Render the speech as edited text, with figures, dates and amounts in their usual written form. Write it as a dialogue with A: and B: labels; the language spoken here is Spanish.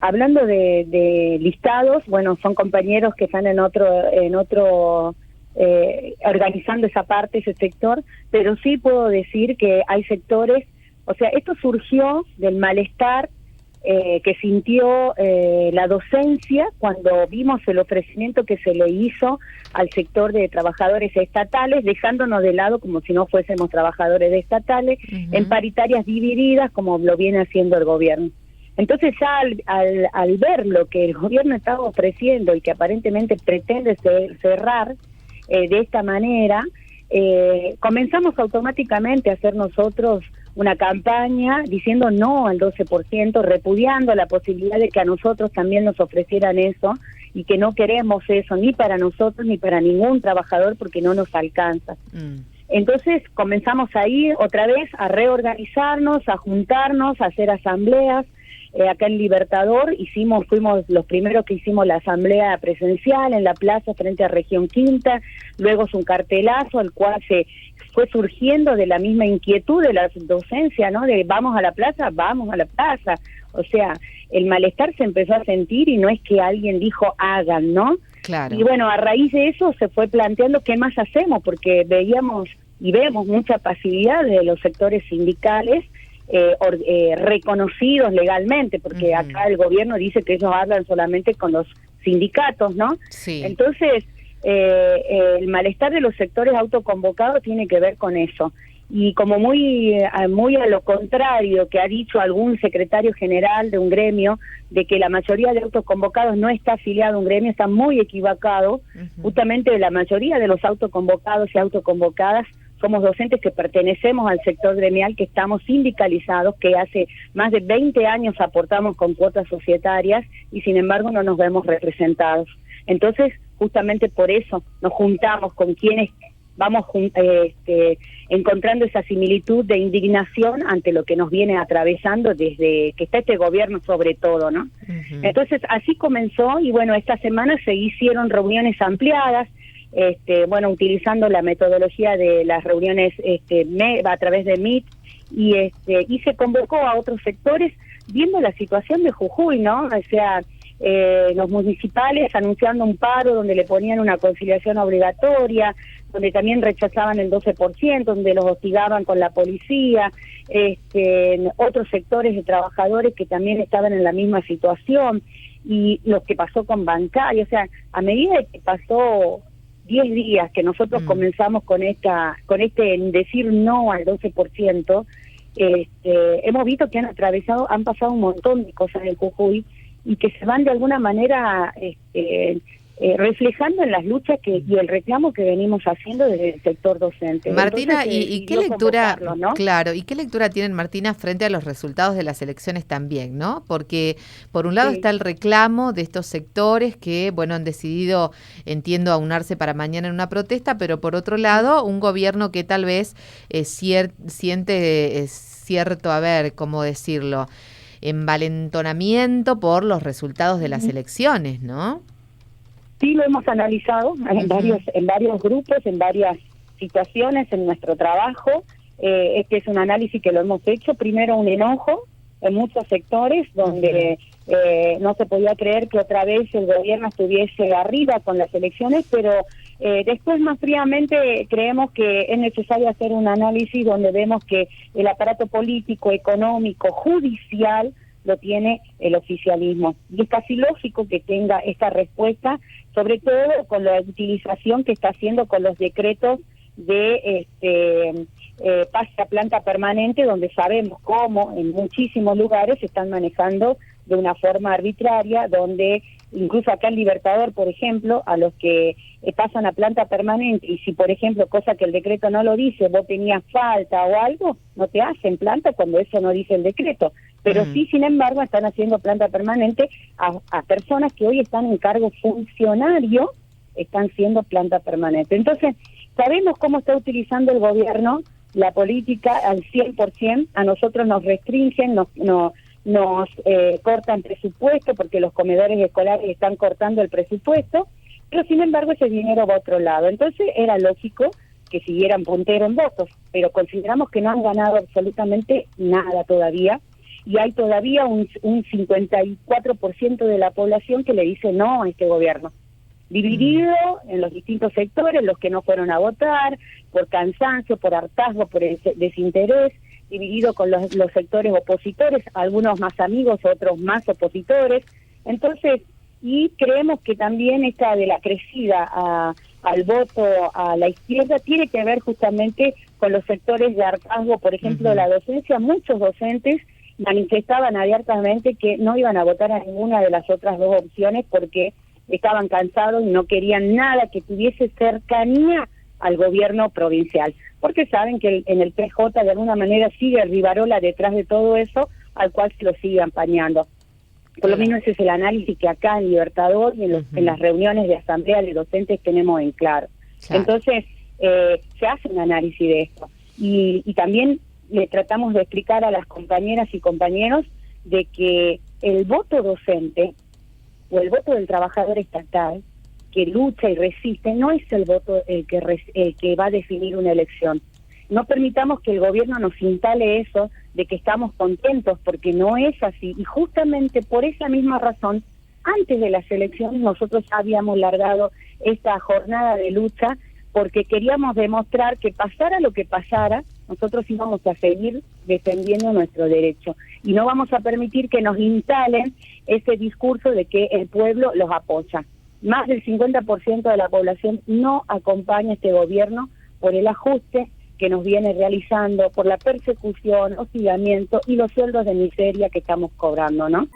A: Hablando de listados, bueno, son compañeros que están en otro organizando esa parte, ese sector, pero sí puedo decir que hay sectores, o sea, esto surgió del malestar que sintió la docencia cuando vimos el ofrecimiento que se le hizo al sector de trabajadores estatales, dejándonos de lado como si no fuésemos trabajadores estatales, en paritarias divididas como lo viene haciendo el gobierno. Entonces ya al ver lo que el gobierno estaba ofreciendo y que aparentemente pretende cerrar de esta manera, comenzamos automáticamente a hacer nosotros una campaña diciendo no al 12%, repudiando la posibilidad de que a nosotros también nos ofrecieran eso y que no queremos eso ni para nosotros ni para ningún trabajador porque no nos alcanza. Entonces comenzamos ahí otra vez a reorganizarnos, a juntarnos, a hacer asambleas. Acá en Libertador fuimos los primeros que hicimos la asamblea presencial en la plaza frente a Región Quinta, luego es un cartelazo al cual se fue surgiendo de la misma inquietud de la docencia, ¿no? De vamos a la plaza, o sea, el malestar se empezó a sentir y no es que alguien dijo hagan, ¿no?
B: Claro.
A: Y bueno, a raíz de eso se fue planteando qué más hacemos, porque veíamos y vemos mucha pasividad de los sectores sindicales, reconocidos legalmente, porque acá el gobierno dice que ellos hablan solamente con los sindicatos, ¿no?
B: Sí.
A: Entonces, el malestar de los sectores autoconvocados tiene que ver con eso. Y como muy a lo contrario que ha dicho algún secretario general de un gremio, de que la mayoría de autoconvocados no está afiliado a un gremio, está muy equivocado. Justamente la mayoría de los autoconvocados y autoconvocadas somos docentes que pertenecemos al sector gremial, que estamos sindicalizados, que hace más de 20 años aportamos con cuotas societarias y sin embargo no nos vemos representados. Entonces, justamente por eso nos juntamos con quienes vamos encontrando esa similitud de indignación ante lo que nos viene atravesando desde que está este gobierno sobre todo, ¿no? Entonces, así comenzó y bueno, esta semana se hicieron reuniones ampliadas, bueno, utilizando la metodología de las reuniones a través de Meet y se convocó a otros sectores viendo la situación de Jujuy, ¿no? O sea, los municipales anunciando un paro donde le ponían una conciliación obligatoria, donde también rechazaban el 12%, donde los hostigaban con la policía, otros sectores de trabajadores que también estaban en la misma situación, y lo que pasó con Bancaria. O sea, a medida que pasó 10 días que nosotros comenzamos con decir no al 12%, hemos visto que han pasado un montón de cosas en Jujuy y que se van de alguna manera reflejando en las luchas y el reclamo que venimos haciendo desde el sector docente.
B: Martina,
A: Entonces,
B: ¿y qué lectura,
A: ¿no?
B: claro, y qué lectura tienen, Martina, frente a los resultados de las elecciones también, ¿no? Porque por un lado está el reclamo de estos sectores que, bueno, han decidido, entiendo, aunarse para mañana en una protesta, pero por otro lado, un gobierno que tal vez siente cierto, a ver, ¿cómo decirlo?, envalentonamiento por los resultados de las elecciones, ¿no?
A: Sí, lo hemos analizado en varios grupos, en varias situaciones en nuestro trabajo. Este es un análisis que lo hemos hecho. Primero, un enojo en muchos sectores donde no se podía creer que otra vez el gobierno estuviese arriba con las elecciones, pero después más fríamente creemos que es necesario hacer un análisis donde vemos que el aparato político, económico, judicial lo tiene el oficialismo. Y es casi lógico que tenga esta respuesta, sobre todo con la utilización que está haciendo con los decretos de pase a planta permanente, donde sabemos cómo en muchísimos lugares se están manejando de una forma arbitraria, donde incluso acá en Libertador, por ejemplo, a los que pasan a planta permanente, y si por ejemplo, cosa que el decreto no lo dice, vos tenías falta o algo, no te hacen planta cuando eso no dice el decreto, pero sí, sin embargo, están haciendo planta permanente a personas que hoy están en cargo funcionario, están siendo planta permanente. Entonces, sabemos cómo está utilizando el gobierno la política al 100%, a nosotros nos restringen, nos cortan presupuesto porque los comedores escolares están cortando el presupuesto, pero sin embargo ese dinero va a otro lado. Entonces era lógico que siguieran puntero en votos, pero consideramos que no han ganado absolutamente nada todavía y hay todavía un 54% de la población que le dice no a este gobierno. Dividido en los distintos sectores, los que no fueron a votar, por cansancio, por hartazgo, por el desinterés, dividido con los sectores opositores, algunos más amigos, otros más opositores. Entonces, y creemos que también esta de la crecida al voto a la izquierda tiene que ver justamente con los sectores de hartazgo, por ejemplo, la docencia. Muchos docentes manifestaban abiertamente que no iban a votar a ninguna de las otras dos opciones porque estaban cansados y no querían nada que tuviese cercanía al gobierno provincial, porque saben que en el PJ de alguna manera sigue Rivarola detrás de todo eso, al cual se lo sigue empañando. Por lo menos ese es el análisis que acá en Libertador y en las reuniones de asamblea de docentes tenemos en claro. Entonces, se hace un análisis de esto. Y también le tratamos de explicar a las compañeras y compañeros de que el voto docente o el voto del trabajador estatal que lucha y resiste no es el voto el que va a definir una elección. No permitamos que el gobierno nos instale eso de que estamos contentos, porque no es así. Y justamente por esa misma razón, antes de las elecciones nosotros habíamos largado esta jornada de lucha porque queríamos demostrar que pasara lo que pasara, nosotros íbamos a seguir defendiendo nuestro derecho. Y no vamos a permitir que nos instalen ese discurso de que el pueblo los apoya. Más del 50% de la población no acompaña a este gobierno por el ajuste que nos viene realizando, por la persecución, hostigamiento y los sueldos de miseria que estamos cobrando, ¿no?